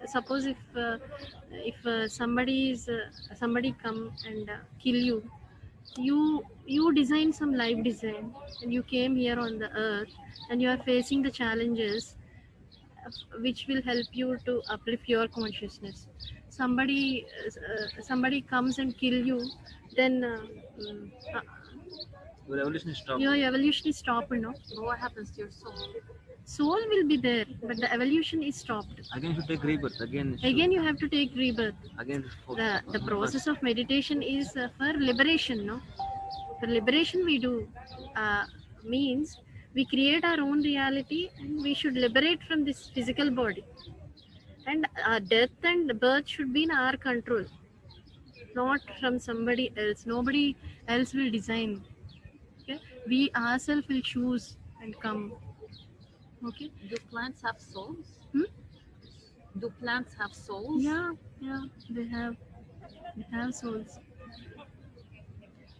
suppose if somebody come and kill you, you design some life design, and you came here on the earth, and you are facing the challenges which will help you to uplift your consciousness. Somebody comes and kill you, then uh, Your evolution is stopped. your evolution is stopped, no? But what happens to your soul? Soul will be there, but the evolution is stopped. Again, you should take rebirth. Again you have to take rebirth. Again, The process of meditation is for liberation, no? For liberation we do means we create our own reality, and we should liberate from this physical body, and death and birth should be in our control, not from somebody else. Nobody else will design. Okay, we ourselves will choose and come. Okay. Do plants have souls? Hmm? Do plants have souls? Yeah, they have souls.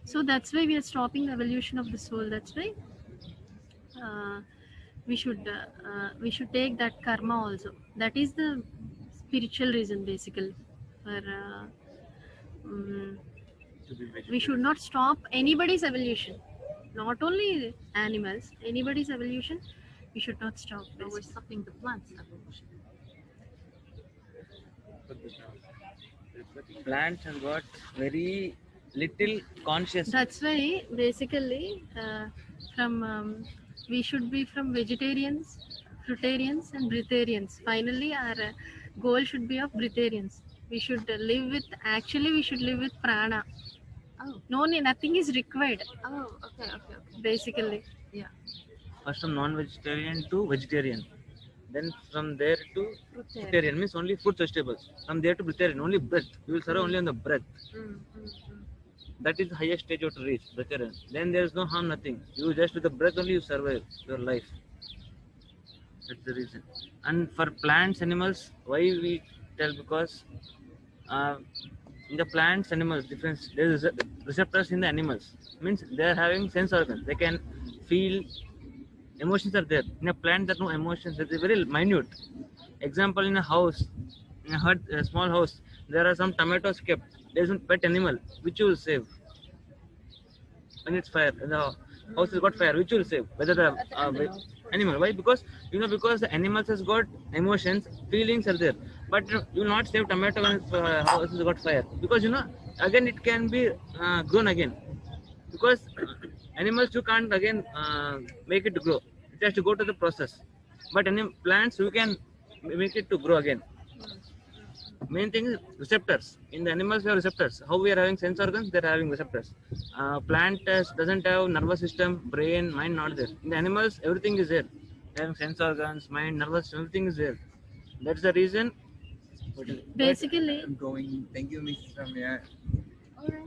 So that's why we are stopping the evolution of the soul. That's why we should take that karma also. That is the spiritual reason basically. For we should not stop anybody's evolution. Not only animals, anybody's evolution, we should not stop. But we're stopping the plants' evolution. Plants have got very little conscious. That's why basically from we should be from vegetarians, fruitarians, and breatharians. Finally, our goal should be of breatharians. We should live with, actually we should live with prana. Oh. Nothing is required Oh, okay. basically. Yeah. First from non-vegetarian to vegetarian. Then from there to Fruitarian. fruitarian, means only fruits, vegetables. From there to breatharian, only breath. You will survive only on the breath. That is the highest stage you have to reach, breatharian. Then there is no harm, nothing. You just with the breath only you survive your life. That's the reason. And for plants, animals, why we tell? Because in the plants, animals, difference. There is receptors in the animals. Means they are having sense organs. They can feel. Emotions are there. In a plant, there are no emotions. It's very minute. Example, in a house, in a hut, a small house, there are some tomatoes kept. There is a pet animal. Which you will save? When it's fire, the house has got fire. Which you will save? Whether the animal. Why? Because because the animals has got emotions, feelings are there. but you will not save tomato when house has got fire, because again it can be grown again, because animals you can't again make it to grow. It has to go to the process, but any plants you can make it to grow again. Main thing is receptors. In the animals we have receptors. How we are having sense organs, they are having receptors. Plant doesn't have nervous system, brain, mind not there. In the animals everything is there. They having sense organs, mind, nervous, everything is there. That's the reason. Basically, I'm going. Thank you, Miss Ramya.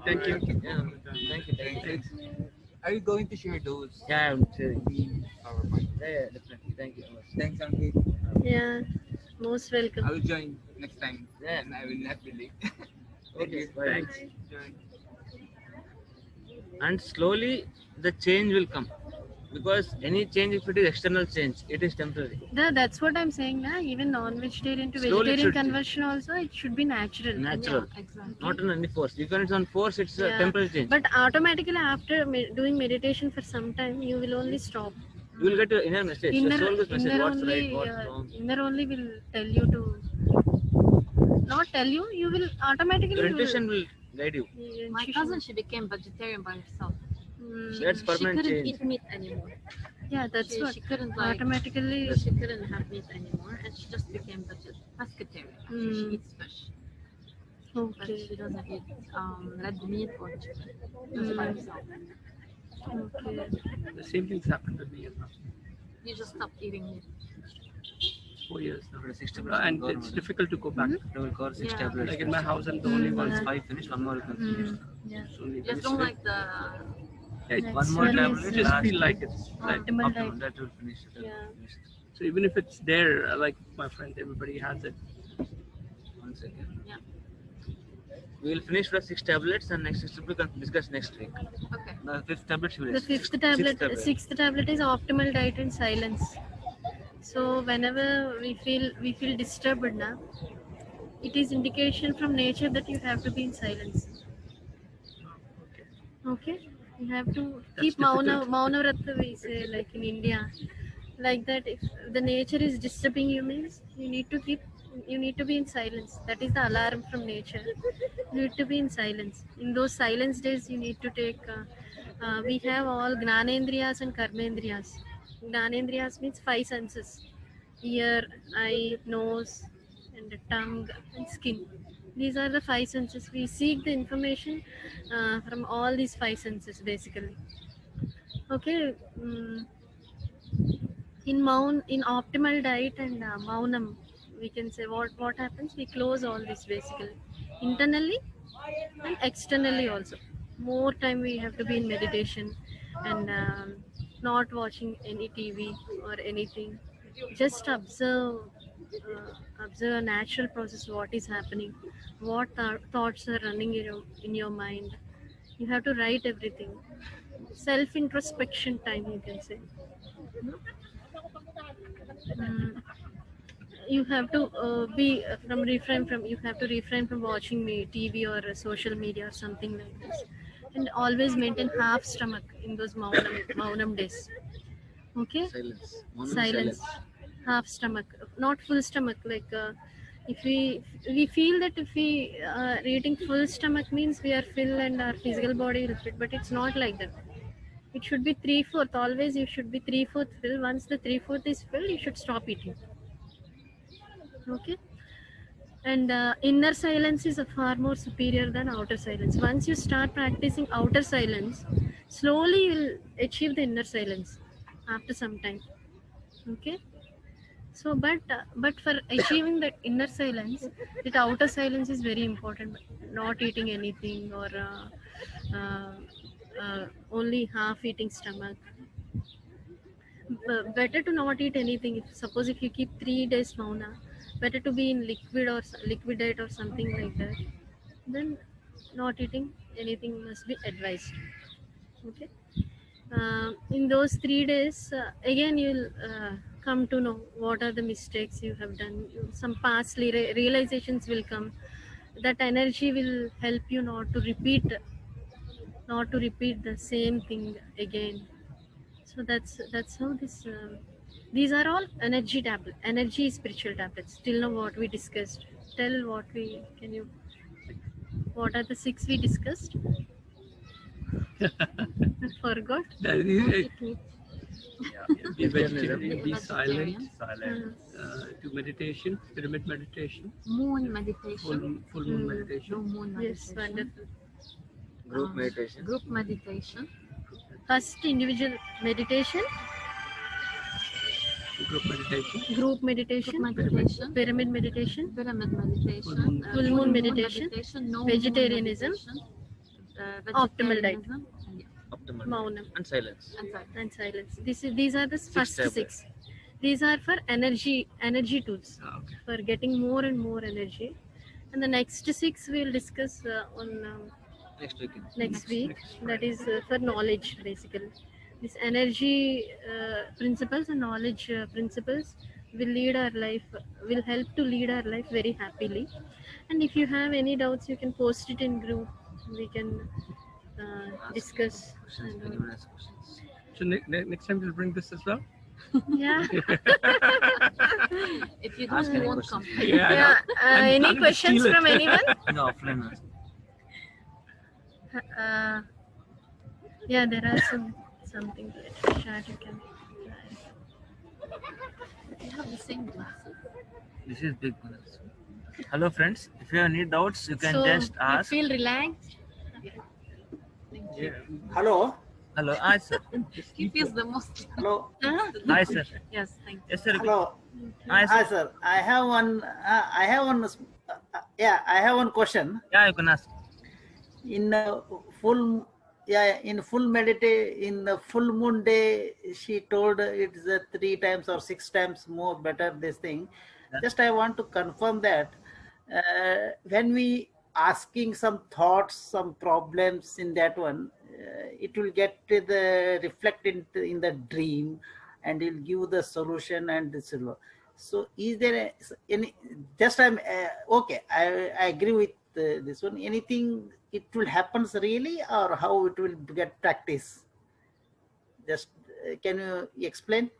Thank you. Yeah, thank you. Are you going to share those? Yeah, I'm sharing. in PowerPoint? Yeah, definitely. Thank you so much. Thanks, Ankit. yeah, most I welcome. will join next time. Yeah. And I will not be late. Okay, bye. Thanks. Join. And slowly the change will come, because any change, if it is external change, it is temporary. That's what I'm saying. Na? Even non-vegetarian to Slowly it vegetarian should conversion also, it should be natural. Natural, Yeah, exactly. not on any force. If it's on force, it's a Yeah. temporary change. But automatically after doing meditation for some time, you will only stop. You will get your inner message. Your soul gets message. Inner What's only, right, what's wrong. inner only will tell you to. Not tell you. You will automatically. Your intuition will guide you. My cousin, she became vegetarian by herself. That's She permanent couldn't change. eat meat anymore. Yeah, that's she, what. she couldn't like. Automatically. She couldn't have meat anymore, and she just became pescatarian. Actually, she eats fish, but Okay. she doesn't eat red meat or chicken. Just by herself. Okay. The same things happened to me as well. You just stopped eating meat. 4 years now. For 60 And it's difficult to go back. They will cover 6 Yeah. tablets. Like in my house, I'm the only one. Once 5 finish, one more you can finish. Yeah. So only You just it's don't very- like the. yeah, One more That's tablet. very just last feel like week. it's like Optimal Optimum, diet. that will finish. That will Yeah. finish. so even if it's there, like my friend, everybody has it. 1 second. Yeah. We will finish the 6 tablets, and next 6 we can discuss next week. Okay. The 5th tablet she will The discuss. fifth tablet, tablet. sixth tablet is optimal diet and silence. So whenever we feel disturbed now, it is indication from nature that you have to be in silence. Okay, you have to keep mauna vrata, we say, like in India, like that. If the nature is disturbing you, means you need to be in silence. That is the alarm from nature. You need to be in silence. In those silence days, you need to take. We have all gnanendriyas and karmendriyas. Gnanendriyas means 5 senses: ear, eye, nose, and tongue and skin. These are the 5 senses. We seek the information from all these 5 senses, basically. Okay. In optimal diet and maunam, we can say what happens. We close all this basically, internally and externally also. More time we have to be in meditation and not watching any TV or anything. Just observe a natural process, what is happening, what thoughts are running in your mind. You have to write everything. Self introspection time, you can say. Mm, you have to you have to refrain from watching TV or social media or something like this, and always maintain half stomach in those maunam days. Okay. Silence. One Silence. Half stomach, not full stomach. Like if we feel that if we eating full stomach means we are full and our physical body will fit, but it's not like that. It should be 3/4. Always you should be 3/4 full. Once the 3/4 is full, you should stop eating. Okay. And inner silence is far more superior than outer silence. Once you start practicing outer silence, slowly you will achieve the inner silence after some time. Okay. So, but for achieving that inner silence, that outer silence is very important. Not eating anything or only half eating stomach. Better to not eat anything. Suppose if you keep 3 days mauna, better to be in liquid diet or something like that. Then not eating anything must be advised. Okay. In those 3 days, again you'll come to know what are the mistakes you have done. Some past realizations will come. That energy will help you not to repeat the same thing again. So that's how this These are all energy tablet, energy spiritual tablets. Till now, what we discussed. Tell what we can you. What are the 6 we discussed? I forgot. That is it. Be vegetarian, be Vegetarian. silent, do meditation, pyramid meditation, Moon meditation. full moon meditation. No moon Yes, meditation. wonderful. Group meditation. Group meditation. First, individual meditation, Group meditation, group meditation, Group meditation. pyramid meditation, Pyramid meditation. Full moon meditation, No vegetarianism, moon meditation, optimal diet. vegetarianism, and yeah, Optimal. Maunam, And silence. and that. and silence. These are the first tablets. 6. These are for energy tools, okay. for getting more and more energy. And the next 6 we'll discuss on Next weekend. next week. That is for knowledge, basically. This energy principles and knowledge principles will lead our life, will help to lead our life very happily. And if you have any doubts, you can post it in group. We can discuss. Questions. And, Anyone has questions? So next time we'll bring this as well. yeah. If you Ask don't, any you won't questions. come. Yeah. I'm Any planning to questions steal it. from anyone? No, offline. also. Yeah, there are something to chat. You can. You have the same glasses. This is big one. also. Hello friends, if you have any doubts, you can So just you ask. feel relaxed. Yeah. Hello. Hello, hi sir. He feels the most. Hello. Hi sir. Yes, thank you. Yes sir. Hello. Hi Hi, sir. sir. I have one. I have one question. Yeah, you can ask. In full, in the full moon day, she told it's 3 times or 6 times more better. This thing. Yeah. Just I want to confirm that when we asking some thoughts, some problems in that one, it will get the reflected in the dream, and it will give the solution and this. So, is there any? Just I'm okay. I agree with this one. Anything it will happens really, or how it will get practice? Just can you explain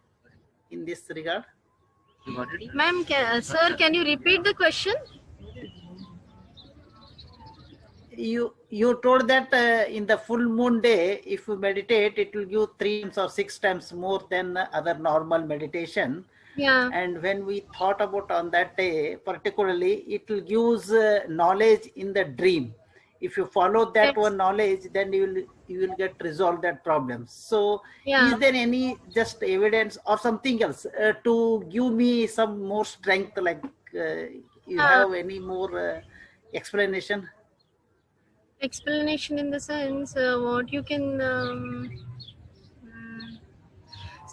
in this regard? You got it? Ma'am, sir, can you repeat the question? You told that in the full moon day, if you meditate, it will give 3 times or 6 times more than other normal meditation. Yeah. And when we thought about on that day, particularly, it will give knowledge in the dream. If you follow that Yes. one knowledge, then you will get resolved that problem. So, Yeah. is there any just evidence or something else to give me some more strength? Like you have any more explanation? Explanation in the sense what you can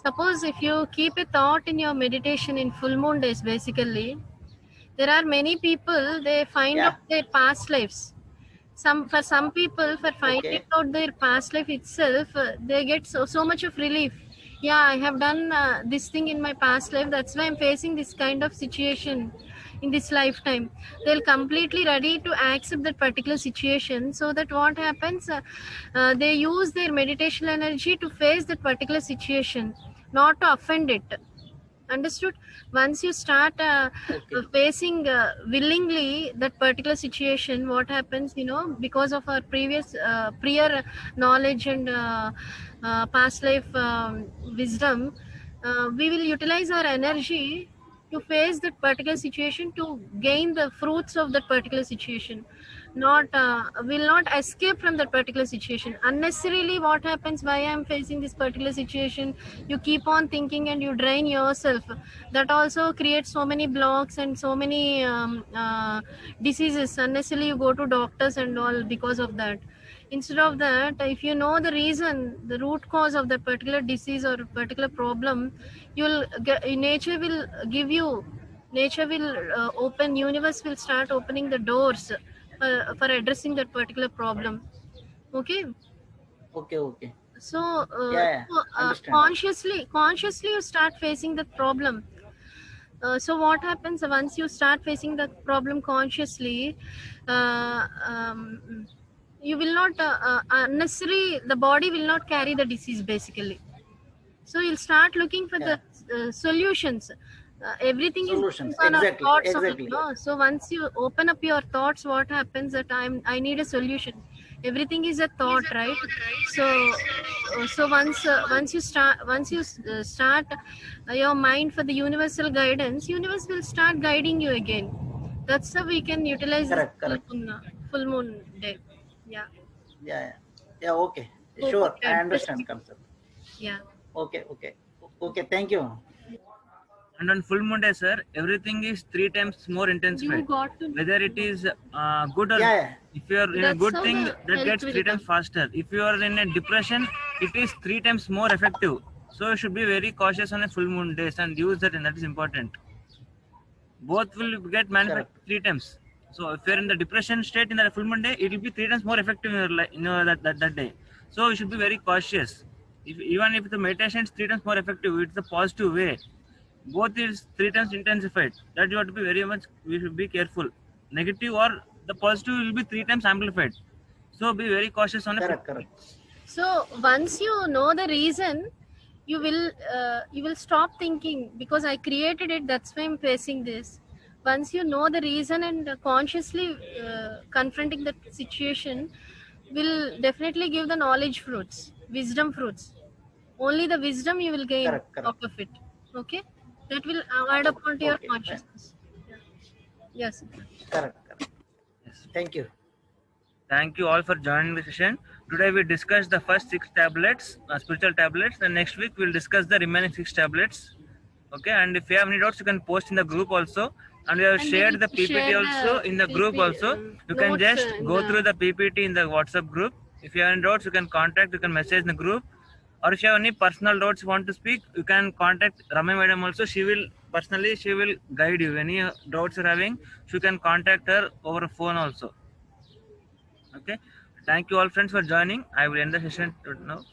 suppose if you keep a thought in your meditation in full moon days, basically there are many people, they find Yeah. out their past lives. For some people, for finding Okay. out their past life itself, they get so much of relief. Yeah, I have done this thing in my past life, that's why I'm facing this kind of situation in this lifetime. They'll completely ready to accept that particular situation, so that what happens, they use their meditation energy to face that particular situation, not to offend it. Understood? Once you start facing willingly that particular situation, what happens, because of our prior knowledge and past life wisdom, we will utilize our energy to face that particular situation, to gain the fruits of that particular situation, will not escape from that particular situation unnecessarily. What happens, why I am facing this particular situation, you keep on thinking and you drain yourself. That also creates so many blocks and so many diseases. Unnecessarily you go to doctors and all because of that. Instead of that, if you know the reason, the root cause of that particular disease or particular problem, nature will give you, universe will start opening the doors for addressing that particular problem. Okay. Okay. So, Understand. consciously you start facing that problem. So what happens once you start facing the problem consciously, you will not unnecessarily, the body will not carry the disease basically. So you'll start looking for the solutions. Everything Solutions, is on our exactly, thoughts exactly. only, no? So once you open up your thoughts, what happens that I need a solution. Everything is a thought, right? So once you start your mind for the universal guidance, universe will start guiding you again. That's how we can utilize this Correct. full moon day. Yeah. Yeah. Okay. Hope Sure. you I addressed understand it. concept. Yeah. Okay. Thank you. And on full moon day, sir, everything is 3 times more You intensified. got to Whether it is good or Yeah. if you are in a That's good how thing, the that health gets will 3 times come. faster. If you are in a depression, it is 3 times more effective. So you should be very cautious on a full moon days and use that, and that is important. Both will get manifested Correct. 3 times. So if you're in the depression state in the full moon day, it will be 3 times more effective in your life, that day. So you should be very cautious. Even if the meditation is 3 times more effective, it's a positive way. Both is 3 times intensified. That you have to be very much. We should be careful. Negative or the positive will be 3 times amplified. So be very cautious on a full. Correct. So once you know the reason, you will stop thinking because I created it. That's why I'm facing this. Once you know the reason and consciously confronting the situation, will definitely give the knowledge fruits, wisdom fruits. Only the wisdom you will gain Correct. out of it. Okay, that will add up onto your Okay. consciousness. Yeah. Yes. Correct. Yes. Thank you. Thank you all for joining the session. Today we discussed the first 6 tablets, spiritual tablets. And next week we'll discuss the remaining 6 tablets. Okay, and if you have any doubts, you can post in the group also. And we have And we shared will the PPT share also in the group also. You can notes, just in go the- through the PPT in the WhatsApp group. If you have any doubts, you can contact, you can message in the group. Or if you have any personal doubts you want to speak, you can contact Ramya madam also. She will guide you. Any doubts you're having, you can contact her over a phone also. Okay. Thank you all friends for joining. I will end the session now.